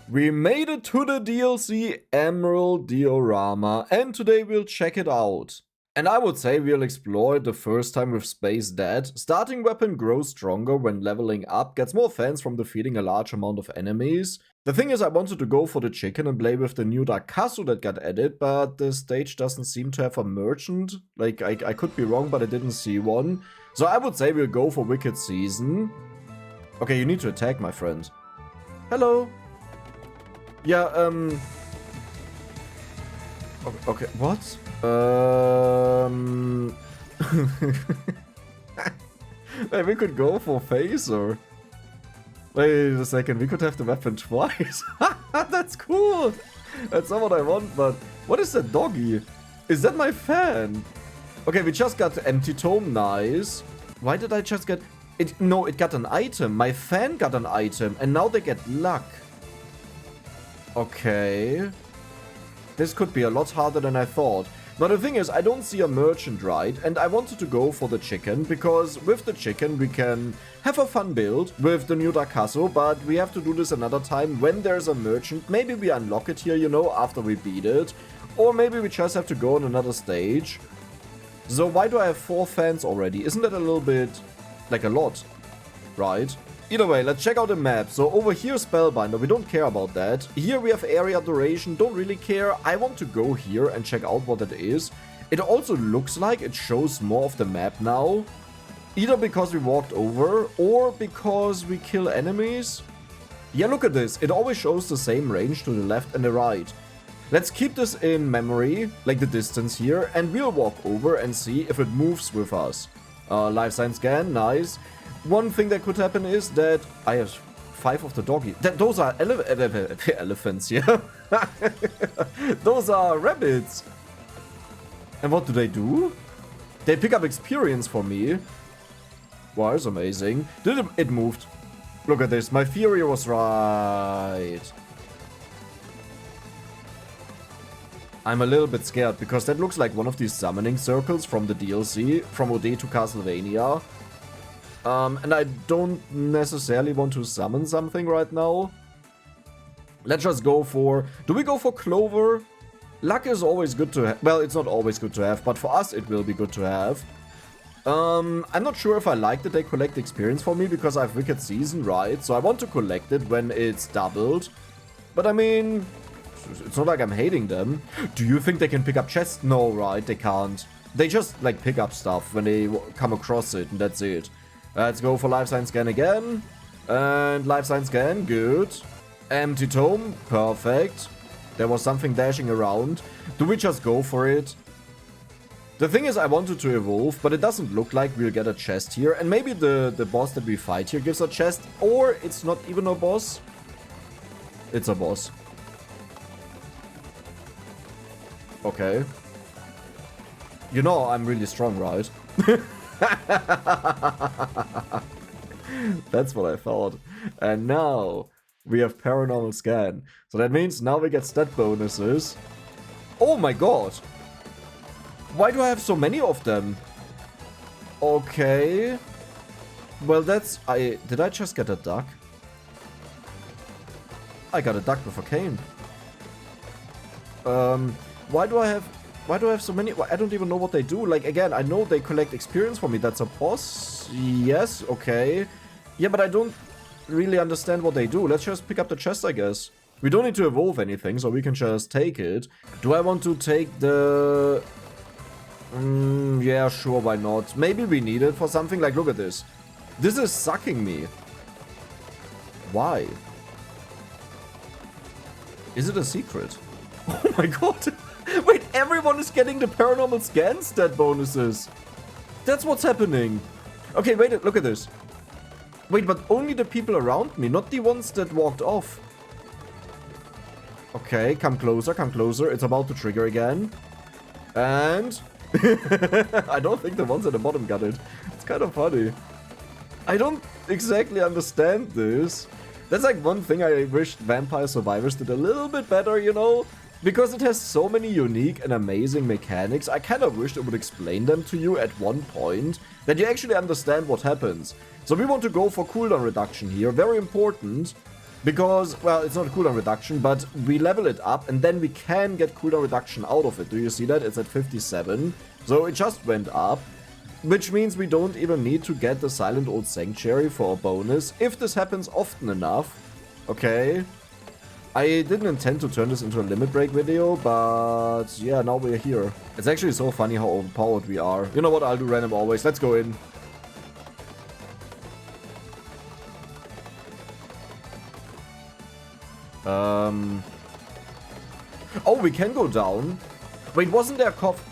We made it to the DLC Emerald Diorama, and today we'll check it out. And I would say we'll explore it the first time with Space Dad. Starting weapon grows stronger when leveling up, gets more fans from defeating a large amount of enemies. The thing is, I wanted to go for the chicken and play with the new Darkasu that got added, but the stage doesn't seem to have a merchant. Like, I could be wrong, but I didn't see one. So I would say we'll go for Wicked Season. Okay, you need to attack, my friend. Hello. Yeah, okay, what? Wait, we could go for Phaser. Wait a second, we could have the weapon twice. That's cool. That's not what I want, but what is that doggy? Is that my fan? Okay, we just got the empty tome, nice. Why did I just get it? No, it got an item. My fan got an item, and now they get luck. Okay. This could be a lot harder than I thought. Now the thing is, I don't see a merchant, right? And I wanted to go for the chicken, because with the chicken we can have a fun build with the new Darkasu, but we have to do this another time when there's a merchant. Maybe we unlock it here, you know, after we beat it. Or maybe we just have to go on another stage. So why do I have 4 fans already? Isn't that a little bit, like a lot, right? Either way, let's check out the map. So over here, Spellbinder, we don't care about that. Here we have area duration, don't really care. I want to go here and check out what it is. It also looks like it shows more of the map now. Either because we walked over or because we kill enemies. Yeah, look at this. It always shows the same range to the left and the right. Let's keep this in memory, like the distance here, and we'll walk over and see if it moves with us. Life science scan, nice. One thing that could happen is that I have 5 of the doggy. Those are elephants, yeah? Those are rabbits. And what do? They pick up experience for me. Wow, that's amazing. It moved. Look at this. My theory was right. I'm a little bit scared because that looks like one of these summoning circles from the DLC, from Ode to Castlevania. And I don't necessarily want to summon something right now. Let's just go for... Do we go for Clover? Luck is always good to have. Well, it's not always good to have, but for us it will be good to have. I'm not sure if I like that they collect experience for me because I have Wicked Season, right? So I want to collect it when it's doubled. But I mean, it's not like I'm hating them. Do you think they can pick up chests? No, right? They can't. They just, like, pick up stuff when they come across it, and that's it. Let's go for Life Science Scan again. And Life Science Scan, good. Empty Tome, perfect. There was something dashing around. Do we just go for it? The thing is, I wanted to evolve, but it doesn't look like we'll get a chest here. And maybe the boss that we fight here gives a chest, or it's not even a boss. It's a boss. Okay. You know I'm really strong, right? That's what I thought. And now we have Paranormal Scan. So that means now we get stat bonuses. Oh my god! Why do I have so many of them? Okay. Well, that's... Did I just get a duck? I got a duck with a cane. Why do I have so many? I don't even know what they do. Like, again, I know they collect experience for me. That's a boss. Yes, okay. Yeah, but I don't really understand what they do. Let's just pick up the chest, I guess. We don't need to evolve anything, so we can just take it. Do I want to take the... yeah, sure, why not? Maybe we need it for something. Like, look at this. This is sucking me. Why? Is it a secret? Oh my god. Wait, everyone is getting the Paranormal Scan stat bonuses. That's what's happening. Okay, wait, look at this. Wait, but only the people around me, not the ones that walked off. Okay, come closer, come closer. It's about to trigger again. And... I don't think the ones at the bottom got it. It's kind of funny. I don't exactly understand this. That's like one thing I wish Vampire Survivors did a little bit better, you know? Because it has so many unique and amazing mechanics, I kind of wish it would explain them to you at one point, that you actually understand what happens. So we want to go for cooldown reduction here, very important. Because, well, it's not a cooldown reduction, but we level it up and then we can get cooldown reduction out of it. Do you see that? It's at 57. So it just went up, which means we don't even need to get the Silent Old Sanctuary for a bonus if this happens often enough. Okay. I didn't intend to turn this into a limit break video, but yeah, now we're here. It's actually so funny how overpowered we are. You know what? I'll do random always. Let's go in. Oh, we can go down. Wait, wasn't there a cough?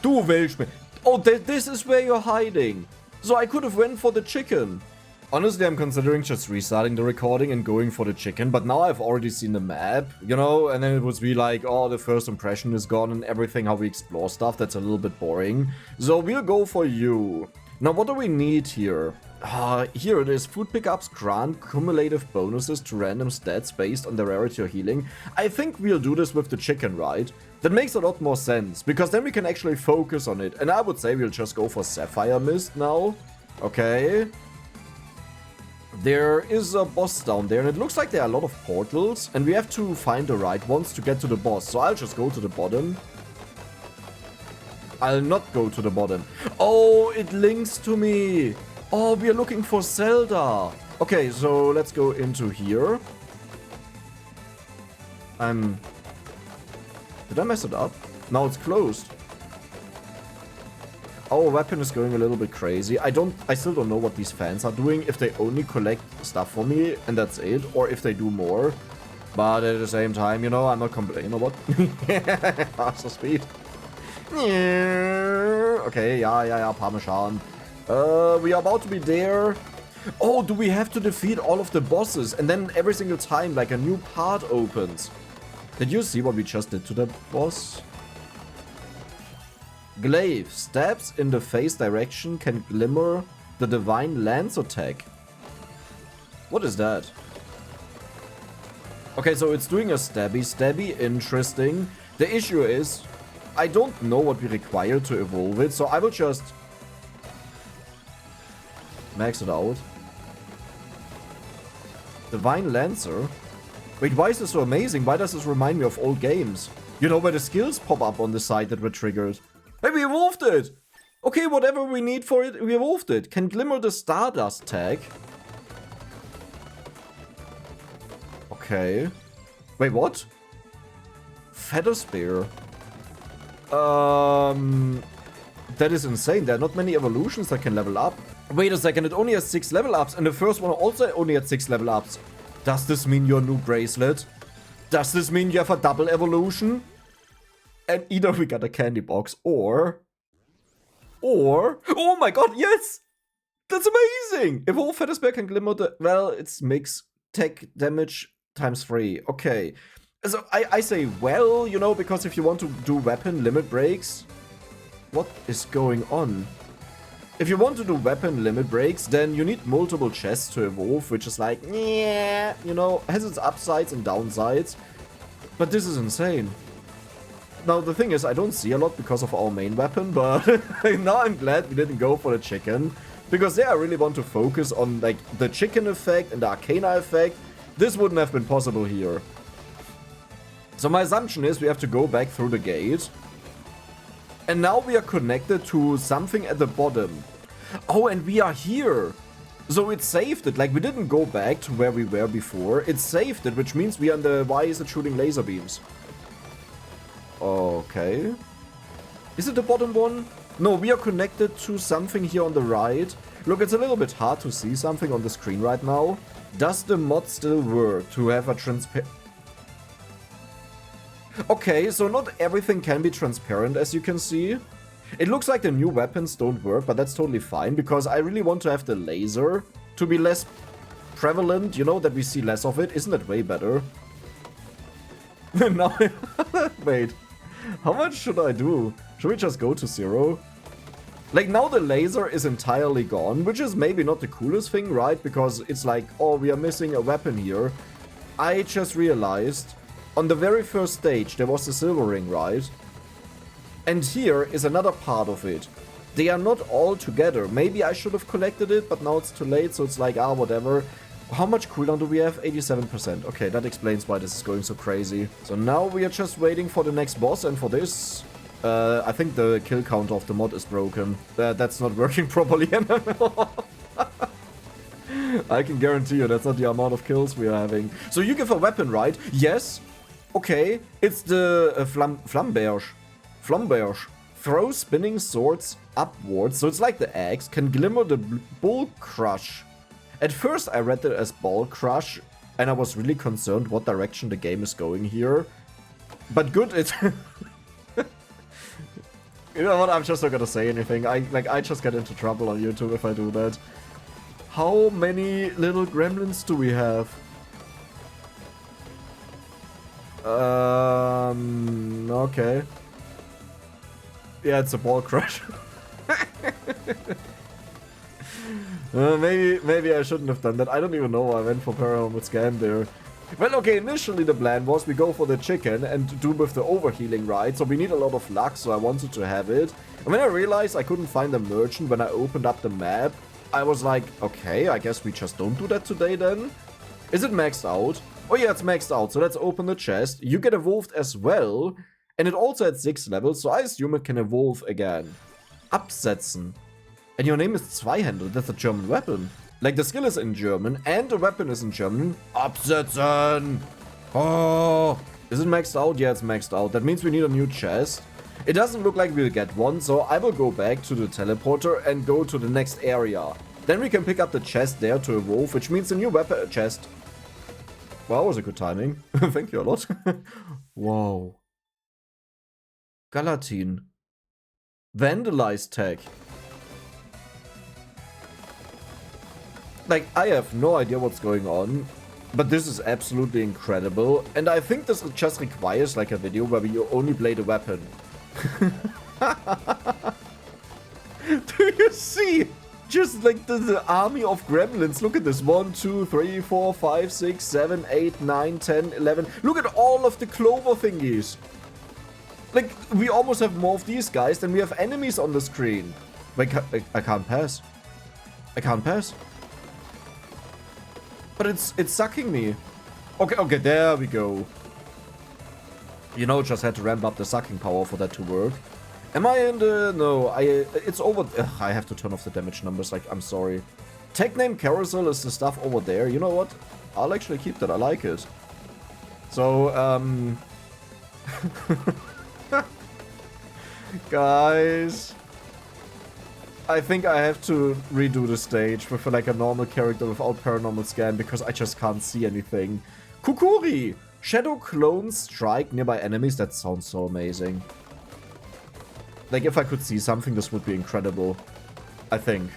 Du willst mich. Oh, this is where you're hiding. So I could have went for the chicken. Honestly, I'm considering just restarting the recording and going for the chicken, but now I've already seen the map, you know, and then it would be like, oh, the first impression is gone and everything, how we explore stuff, that's a little bit boring. So we'll go for you. Now, what do we need here? Here it is. Food pickups grant cumulative bonuses to random stats based on the rarity or healing. I think we'll do this with the chicken, right? That makes a lot more sense, because then we can actually focus on it. And I would say we'll just go for Sapphire Mist now. Okay. There is a boss down there, and it looks like there are a lot of portals, and we have to find the right ones to get to the boss. So I'll just go to the bottom. I'll not go to the bottom. Oh, it links to me. Oh, we are looking for Zelda. Okay, so let's go into here. Did I mess it up? Now it's closed. Our weapon is going a little bit crazy. I still don't know what these fans are doing. If they only collect stuff for me and that's it, or if they do more. But at the same time, you know, I'm not complaining about faster speed. Okay, yeah, Parmesan. We are about to be there. Oh, do we have to defeat all of the bosses? And then every single time, like, a new part opens. Did you see what we just did to the boss? Glaive. Stabs in the face direction can glimmer the divine lance attack. What is that? Okay, so it's doing a stabby. Interesting. The issue is, I don't know what we require to evolve it, so I will just max it out. Divine Lancer? Wait, why is this so amazing? Why does this remind me of old games? You know, where the skills pop up on the side that were triggered. Hey, we evolved it! Okay, whatever we need for it, we evolved it. Can glimmer the Stardust tag. Okay. Wait, what? Feather Spear. That is insane. There are not many evolutions that can level up. Wait a second, it only has 6 level ups, and the first one also only had 6 level ups. Does this mean your new bracelet? Does this mean you have a double evolution? And either we got a candy box, or... Oh my god, yes! That's amazing! Evolve Feather Spear can glimmer the... Well, it's mix tech damage times 3. Okay. So I say well, you know, because if you want to do weapon limit breaks... What is going on? If you want to do weapon limit breaks, then you need multiple chests to evolve, which is like, yeah, you know, has its upsides and downsides. But this is insane. Now, the thing is, I don't see a lot because of our main weapon, but now I'm glad we didn't go for the chicken. Because there I really want to focus on, like, the chicken effect and the arcana effect. This wouldn't have been possible here. So my assumption is we have to go back through the gate. And now we are connected to something at the bottom. Oh, and we are here. So it saved it. Like, we didn't go back to where we were before. It saved it, which means we are in the... Why is it shooting laser beams? Okay. Is it the bottom one? No, we are connected to something here on the right. Look, it's a little bit hard to see something on the screen right now. Does the mod still work to have a transparent... Okay, so not everything can be transparent, as you can see. It looks like the new weapons don't work, but that's totally fine, because I really want to have the laser to be less prevalent, you know, that we see less of it. Isn't that way better? Now, wait, how much should I do? Should we just go to 0? Like, now the laser is entirely gone, which is maybe not the coolest thing, right? Because it's like, oh, we are missing a weapon here. I just realized... On the very first stage, there was the silver ring, right? And here is another part of it. They are not all together. Maybe I should have collected it, but now it's too late, so it's like, ah, whatever. How much cooldown do we have? 87%. Okay, that explains why this is going so crazy. So now we are just waiting for the next boss, and for this, I think the kill counter of the mod is broken. That's not working properly anymore. I can guarantee you that's not the amount of kills we are having. So you give a weapon, right? Yes. Okay, it's the Flamberge. Throw spinning swords upwards, so it's like the axe, can glimmer the bull crush. At first I read it as ball crush, and I was really concerned what direction the game is going here. But good, it... You know what, I'm just not gonna say anything. I just get into trouble on YouTube if I do that. How many little gremlins do we have? Okay. Yeah, it's a ball crush. Maybe I shouldn't have done that. I don't even know why I went for Paranormal Scan there. Well, okay, initially the plan was we go for the chicken and do with the overhealing, right? So we need a lot of luck, so I wanted to have it. And when I realized I couldn't find the merchant when I opened up the map, I was like, okay, I guess we just don't do that today then. Is it maxed out? Oh yeah, it's maxed out, so let's open the chest. You get evolved as well, and it also at 6 levels, so I assume it can evolve again. Absetzen. And your name is Zweihändler, that's a German weapon. Like, the skill is in German, and the weapon is in German. Absetzen! Oh! Is it maxed out? Yeah, it's maxed out. That means we need a new chest. It doesn't look like we'll get one, so I will go back to the teleporter and go to the next area. Then we can pick up the chest there to evolve, which means a new weapon chest. Wow, that was a good timing. Thank you a lot. Wow. Galatine. Vandalize tag. Like, I have no idea what's going on, but this is absolutely incredible. And I think this just requires like a video where you only play the weapon. Do you see? Just like the army of gremlins. Look at this. 1, 2, 3, 4, 5, 6, 7, 8, 9, 10, 11. Look at all of the clover thingies. Like, we almost have more of these guys than we have enemies on the screen. Wait, I can't pass. I can't pass. But it's sucking me. Okay, there we go. You know, just had to ramp up the sucking power for that to work. Am I in the... No, it's over... Ugh, I have to turn off the damage numbers, like, I'm sorry. Tag name carousel is the stuff over there. You know what? I'll actually keep that, I like it. So, guys... I think I have to redo the stage with like a normal character without paranormal scan because I just can't see anything. Kukuri! Shadow clones strike nearby enemies. That sounds so amazing. Like, if I could see something, this would be incredible. I think.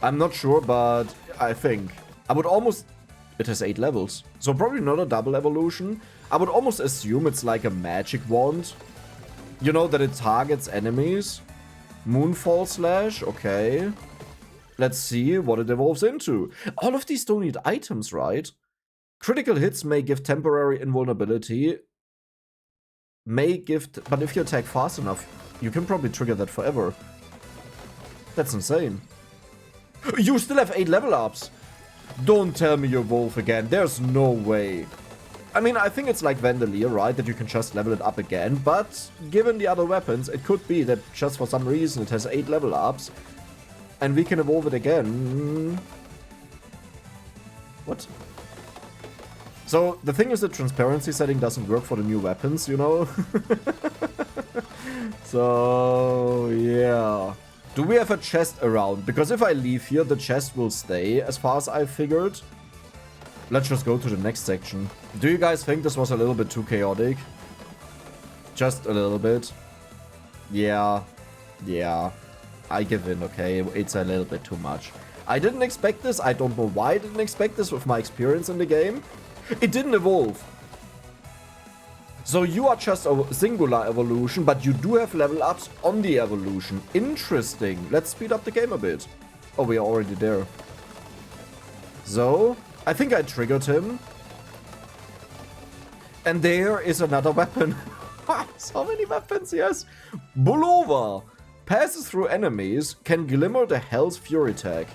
I'm not sure, but I think. I would almost... It has 8 levels. So probably not a double evolution. I would almost assume it's like a magic wand. You know, that it targets enemies. Moonfall Slash, okay. Let's see what it evolves into. All of these don't need items, right? Critical hits may give temporary invulnerability. But if you attack fast enough, you can probably trigger that forever. That's insane. You still have 8 level ups. Don't tell me you evolve again. There's no way. I mean, I think it's like Vandalier, right? That you can just level it up again. But given the other weapons, it could be that just for some reason it has 8 level ups. And we can evolve it again. What? So, the thing is the transparency setting doesn't work for the new weapons, you know? So, yeah. Do we have a chest around? Because if I leave here, the chest will stay, as far as I figured. Let's just go to the next section. Do you guys think this was a little bit too chaotic? Just a little bit. Yeah. Yeah. I give in, okay? It's a little bit too much. I didn't expect this. I don't know why I didn't expect this with my experience in the game. It didn't evolve. So you are just a singular evolution, but you do have level ups on the evolution. Interesting. Let's speed up the game a bit. Oh, we are already there. So, I think I triggered him. And there is another weapon. So many weapons, yes. Bulova. Passes through enemies, can glimmer the Hell's Fury tag.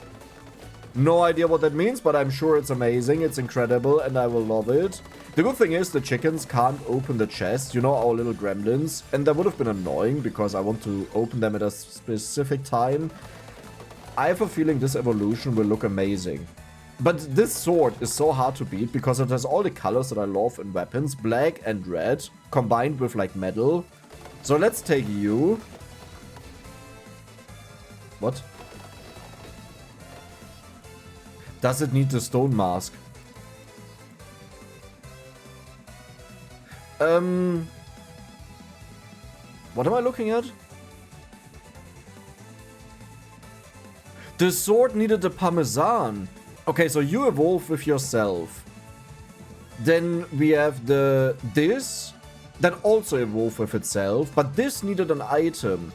No idea what that means, but I'm sure it's amazing. It's incredible, and I will love it. The good thing is the chickens can't open the chest, you know, our little gremlins. And that would have been annoying because I want to open them at a specific time. I have a feeling this evolution will look amazing. But this sword is so hard to beat because it has all the colors that I love in weapons. Black and red, combined with like metal. So let's take you. What? Does it need the stone mask? What am I looking at? The sword needed the parmesan. Okay, so you evolve with yourself. Then we have this that also evolved with itself, but this needed an item.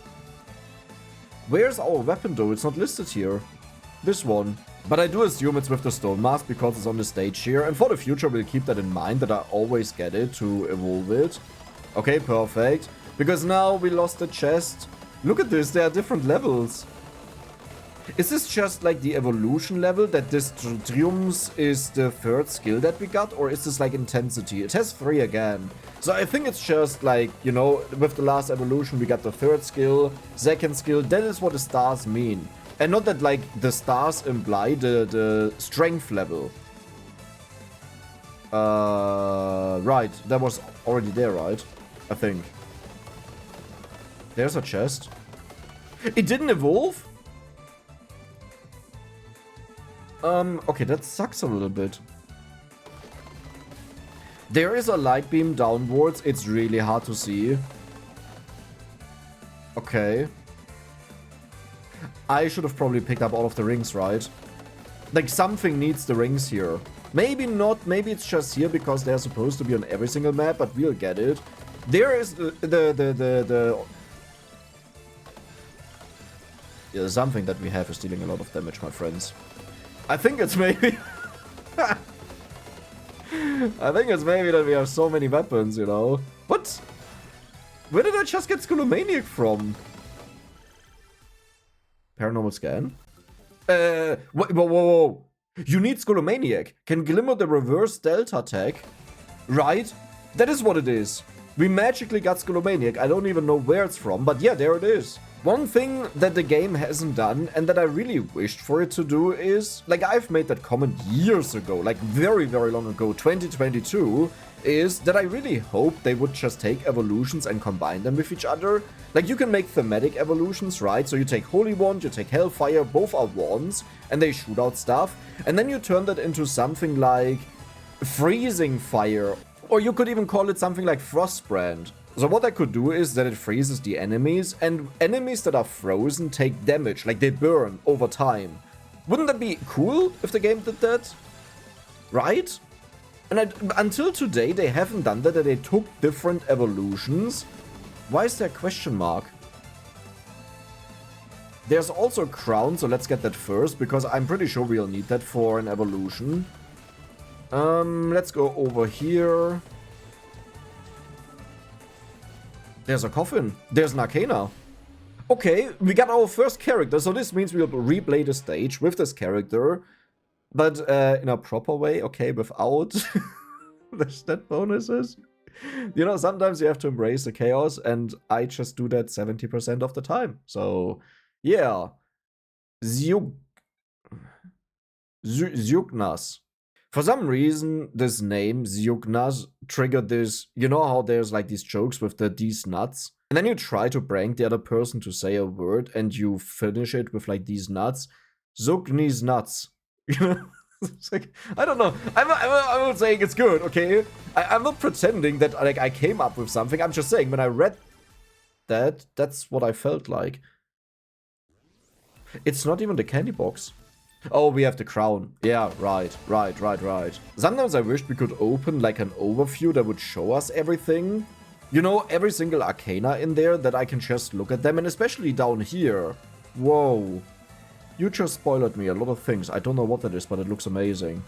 Where's our weapon though? It's not listed here. This one. But I do assume it's with the stone mask because it's on the stage here. And for the future, we'll keep that in mind that I always get it to evolve it. Okay, perfect. Because now we lost the chest. Look at this, there are different levels. Is this just like the evolution level that this Triumphs is the third skill that we got? Or is this like intensity? It has 3 again. So I think it's just like, you know, with the last evolution we got the third skill, second skill. That is what the stars mean. And not that, like, the stars imply the strength level. Right. That was already there, right? I think. There's a chest. It didn't evolve? Okay, that sucks a little bit. There is a light beam downwards. It's really hard to see. Okay. I should have probably picked up all of the rings, right? Like, something needs the rings here. Maybe not. Maybe it's just here because they're supposed to be on every single map, but we'll get it. There is Yeah, something that we have is dealing a lot of damage, my friends. I think it's maybe... I think it's maybe that we have so many weapons, you know? What? Where did I just get Skulomaniac from? Paranormal scan? Whoa. You need Skulomaniac. Can glimmer the reverse delta attack. Right? That is what it is. We magically got Skulomaniac. I don't even know where it's from, but yeah, there it is. One thing that the game hasn't done, and that I really wished for it to do is, like I've made that comment years ago, like very, very long ago, 2022, is that I really hope they would just take evolutions and combine them with each other. Like, you can make thematic evolutions, right? So you take Holy Wand, you take Hellfire, both are wands, and they shoot out stuff. And then you turn that into something like Freezing Fire, or you could even call it something like Frostbrand. So what I could do is that it freezes the enemies, and enemies that are frozen take damage, like they burn over time. Wouldn't that be cool if the game did that? Right? And until today, they haven't done that they took different evolutions. Why is there a question mark? There's also a crown, so let's get that first, because I'm pretty sure we'll need that for an evolution. Let's go over here. There's a coffin. There's an arcana. Okay, we got our first character, so this means we'll replay the stage with this character. But in a proper way, okay, without the stat bonuses. You know, sometimes you have to embrace the chaos, and I just do that 70% of the time. So, yeah. Zyugnas. For some reason, this name, Zyugnas, triggered this... You know how there's like these jokes with these nuts? And then you try to prank the other person to say a word, and you finish it with like these nuts. Zugnis nuts. You know? It's like, I don't know. I'm not saying it's good, okay? I'm not pretending that like I came up with something. I'm just saying when I read that, that's what I felt like. It's not even the candy box. Oh, we have the crown. Yeah, right. Sometimes I wished we could open like an overview that would show us everything. You know, every single arcana in there that I can just look at them, and especially down here. Whoa. You just spoiled me a lot of things. I don't know what that is, but it looks amazing.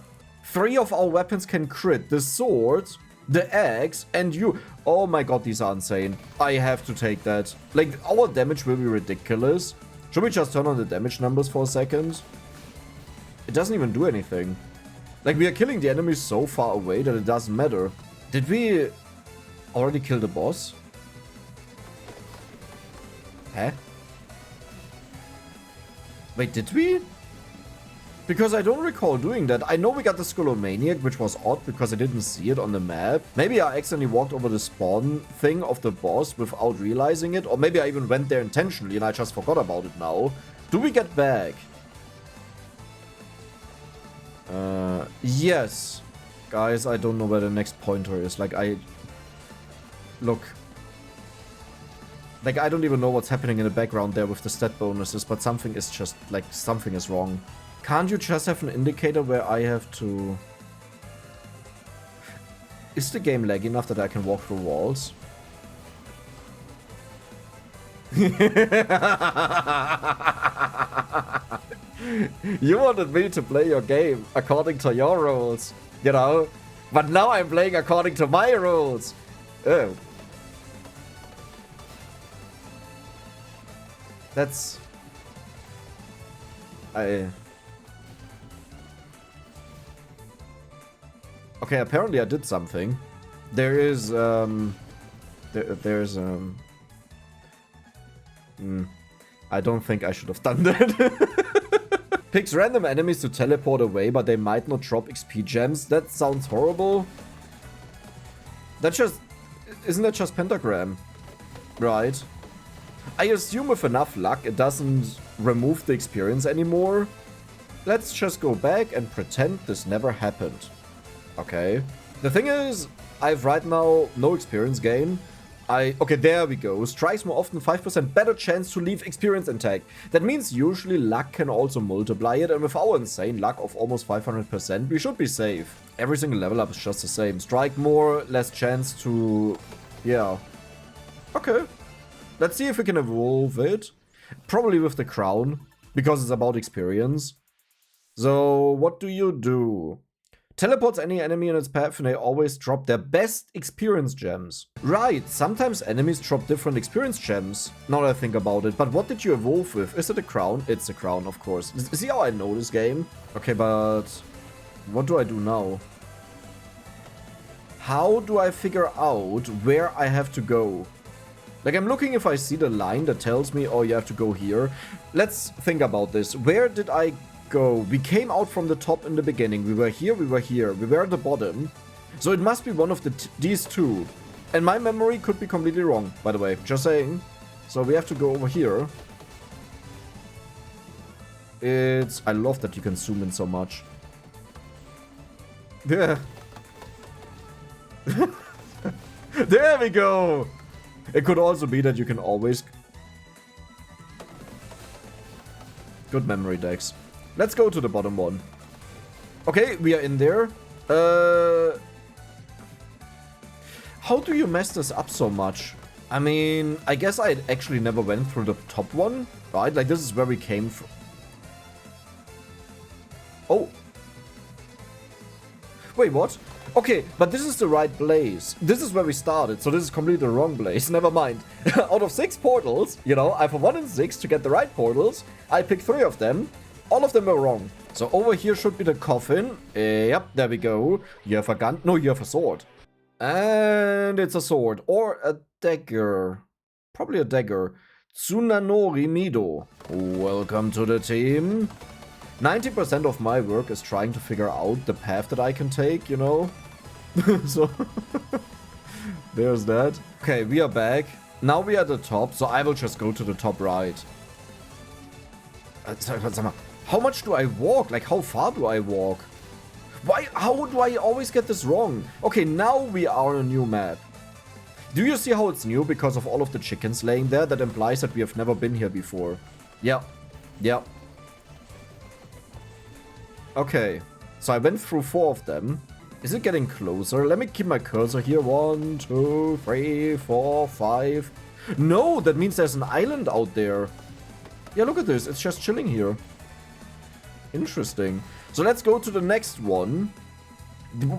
3 of our weapons can crit. The sword, the axe, and you. Oh my god, these are insane. I have to take that. Like, our damage will be ridiculous. Should we just turn on the damage numbers for a second? It doesn't even do anything. Like, we are killing the enemies so far away that it doesn't matter. Did we already kill the boss? Huh? Wait, did we? Because I don't recall doing that. I know we got the Skullomaniac, which was odd because I didn't see it on the map. Maybe I accidentally walked over the spawn thing of the boss without realizing it. Or maybe I even went there intentionally and I just forgot about it now. Do we get back? Yes. Guys, I don't know where the next pointer is. Like, Look. Like, I don't even know what's happening in the background there with the stat bonuses, but something is just, like, something is wrong. Can't you just have an indicator where I have to... Is the game lag enough that I can walk through walls? You wanted me to play your game according to your rules, you know? But now I'm playing according to my rules. Oh. That's... Okay, apparently I did something. There is, I don't think I should have done that. Picks random enemies to teleport away, but they might not drop XP gems. That sounds horrible. That's just... Isn't that just pentagram? Right. I assume with enough luck it doesn't remove the experience anymore. Let's just go back and pretend this never happened. Okay. The thing is, I've right now no experience gain. Okay, there we go. Strikes more often, 5% better chance to leave experience intact. That means usually luck can also multiply it, and with our insane luck of almost 500%, we should be safe. Every single level up is just the same. Strike more, less chance to... Yeah. Okay. Let's see if we can evolve it. Probably with the crown, because it's about experience. So, what do? Teleports any enemy in its path and they always drop their best experience gems. Right, sometimes enemies drop different experience gems, now that I think about it. But what did you evolve with? Is it a crown? It's a crown, of course. See how I know this game? Okay, but what do I do now? How do I figure out where I have to go? Like, I'm looking if I see the line that tells me, oh, you have to go here. Let's think about this. Where did I go? We came out from the top in the beginning. We were here, we were here. We were at the bottom. So it must be one of these two. And my memory could be completely wrong, by the way. Just saying. So we have to go over here. I love that you can zoom in so much. Yeah. There we go. It could also be that you can always... Good memory, Dex. Let's go to the bottom one. Okay, we are in there. How do you mess this up so much? I mean, I guess I actually never went through the top one, right? Like, this is where we came from. Oh. Wait, what? Okay, but this is the right place. This is where we started, so this is completely the wrong place. Never mind. Out of 6 portals, you know, I have a 1 in 6 to get the right portals. I picked 3 of them. All of them were wrong. So over here should be the coffin. Yep, there we go. You have a gun. No, you have a sword. And it's a sword. Or a dagger. Probably a dagger. Tsunanori Mido. Welcome to the team. 90% of my work is trying to figure out the path that I can take, you know? So, there's that. Okay, we are back. Now we are at the top, so I will just go to the top right. How much do I walk? Like, how far do I walk? Why? How do I always get this wrong? Okay, now we are on a new map. Do you see how it's new because of all of the chickens laying there? That implies that we have never been here before. Yeah. Yeah. Okay. So I went through 4 of them. Is it getting closer? Let me keep my cursor here. 1, 2, 3, 4, 5. No, that means there's an island out there. Yeah, look at this. It's just chilling here. Interesting. So let's go to the next one.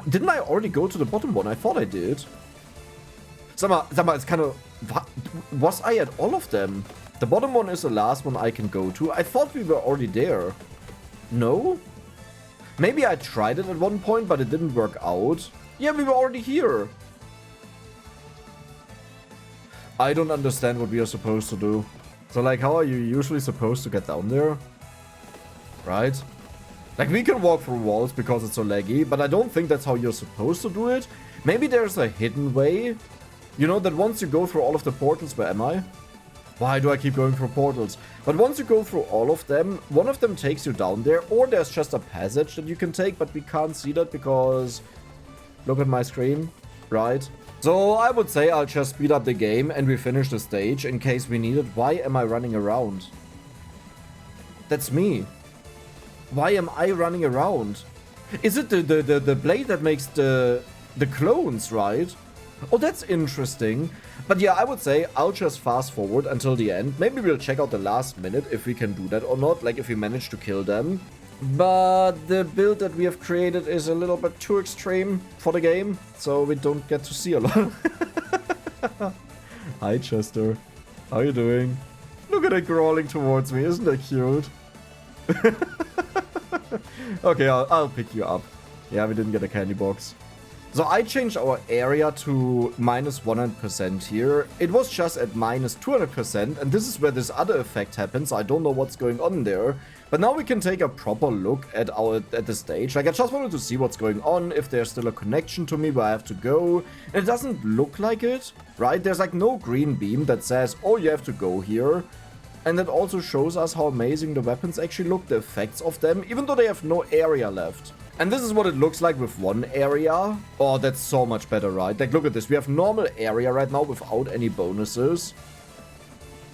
Didn't I already go to the bottom one? I thought I did. Sag mal, it's kind of... Was I at all of them? The bottom one is the last one I can go to. I thought we were already there. No? Maybe I tried it at one point, but it didn't work out. Yeah, we were already here. I don't understand what we are supposed to do. So, like, how are you usually supposed to get down there? Right? Like, we can walk through walls because it's so laggy, but I don't think that's how you're supposed to do it. Maybe there's a hidden way. You know, that once you go through all of the portals, where am I? Why do I keep going through portals? But once you go through all of them, one of them takes you down there, or there's just a passage that you can take, but we can't see that because... Look at my screen, right? So I would say I'll just speed up the game and we finish the stage in case we need it. Why am I running around? That's me. Why am I running around? Is it the blade that makes the clones, right? Oh, that's interesting. But yeah, I would say I'll just fast forward until the end. Maybe we'll check out the last minute if we can do that or not. Like if we manage to kill them. But the build that we have created is a little bit too extreme for the game. So we don't get to see a lot. Hi, Chester. How are you doing? Look at it crawling towards me. Isn't that cute? Okay, I'll pick you up. Yeah, we didn't get a candy box. So I changed our area to minus 100% here. It was just at minus 200%, and this is where this other effect happens. I don't know what's going on there. But now we can take a proper look at the stage. Like, I just wanted to see what's going on, if there's still a connection to me where I have to go. And it doesn't look like it, right? There's like no green beam that says, oh, you have to go here. And that also shows us how amazing the weapons actually look, the effects of them, even though they have no area left. And this is what it looks like with one area. Oh, that's so much better, right? Like, look at this. We have normal area right now without any bonuses.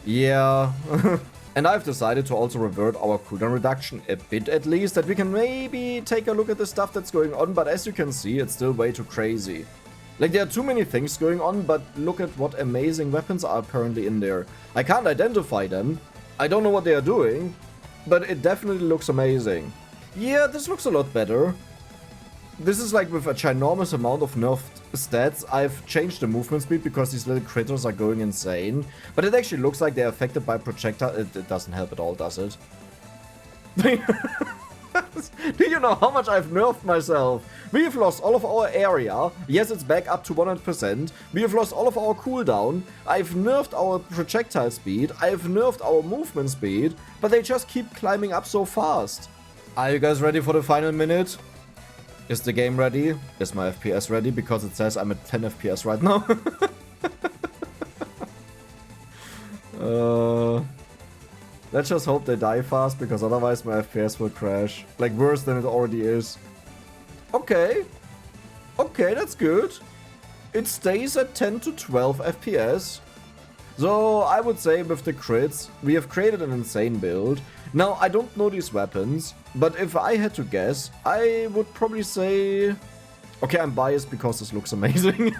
Yeah. And I've decided to also revert our cooldown reduction a bit at least, that we can maybe take a look at the stuff that's going on. But as you can see, it's still way too crazy. Like, there are too many things going on, but look at what amazing weapons are currently in there. I can't identify them. I don't know what they are doing, but it definitely looks amazing. Yeah, this looks a lot better. This is like with a ginormous amount of nerfed stats. I've changed the movement speed because these little critters are going insane. But it actually looks like they're affected by projectile. It doesn't help at all, does it? Do you know how much I've nerfed myself? We've lost all of our area. Yes, it's back up to 100%. We have lost all of our cooldown. I've nerfed our projectile speed. I've nerfed our movement speed. But they just keep climbing up so fast. Are you guys ready for the final minute? Is the game ready? Is my FPS ready? Because it says I'm at 10 FPS right now. Let's just hope they die fast, because otherwise my FPS will crash. Like, worse than it already is. Okay. Okay, that's good. It stays at 10 to 12 FPS. So, I would say with the crits, we have created an insane build. Now, I don't know these weapons, but if I had to guess, I would probably say... Okay, I'm biased because this looks amazing.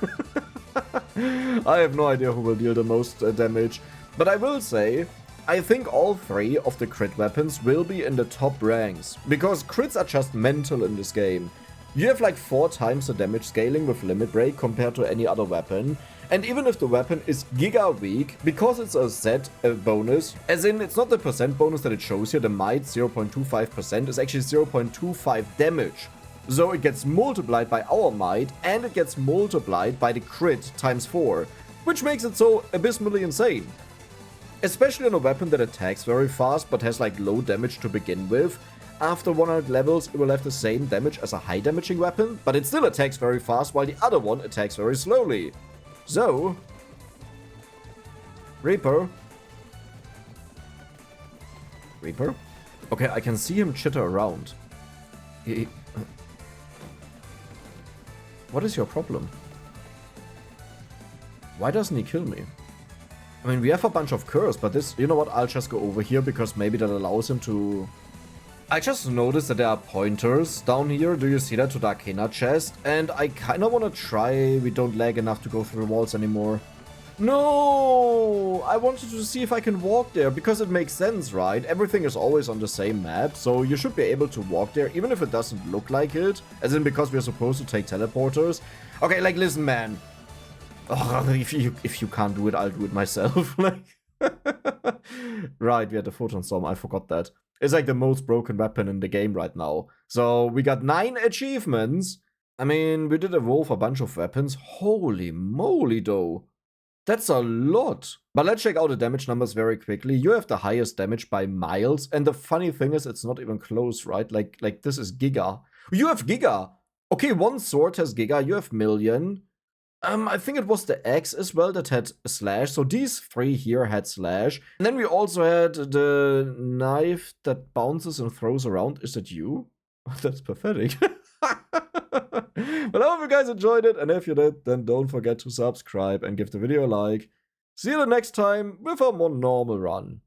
I have no idea who will deal the most damage. But I will say, I think all three of the crit weapons will be in the top ranks. Because crits are just mental in this game. You have like 4 times the damage scaling with Limit Break compared to any other weapon. And even if the weapon is giga weak, because it's a set bonus, as in it's not the percent bonus that it shows here, the might 0.25% is actually 0.25 damage. So it gets multiplied by our might, and it gets multiplied by the crit times 4, which makes it so abysmally insane. Especially on a weapon that attacks very fast but has like low damage to begin with. After 100 levels, it will have the same damage as a high damaging weapon, but it still attacks very fast while the other one attacks very slowly. So, Reaper. Reaper? Okay, I can see him chitter around. What is your problem? Why doesn't he kill me? I mean, we have a bunch of curs, but this... You know what? I'll just go over here because maybe that allows him to... I just noticed that there are pointers down here. Do you see that? To the Arcana chest. And I kind of want to try... We don't lag enough to go through the walls anymore. No! I wanted to see if I can walk there, because it makes sense, right? Everything is always on the same map, so you should be able to walk there, even if it doesn't look like it. As in, because we're supposed to take teleporters. Okay, like, listen, man. Oh, if you can't do it, I'll do it myself. Like, right, we had the photon storm. I forgot that. It's like the most broken weapon in the game right now. So we got 9 achievements. I mean, we did evolve a bunch of weapons. Holy moly, though. That's a lot. But let's check out the damage numbers very quickly. You have the highest damage by miles. And the funny thing is, it's not even close, right? Like this is Giga. You have Giga. Okay, one sword has Giga. You have million. I think it was the axe as well that had slash. So these 3 here had slash. And then we also had the knife that bounces and throws around. Is that you? That's pathetic. But I hope you guys enjoyed it. And if you did, then don't forget to subscribe and give the video a like. See you the next time with a more normal run.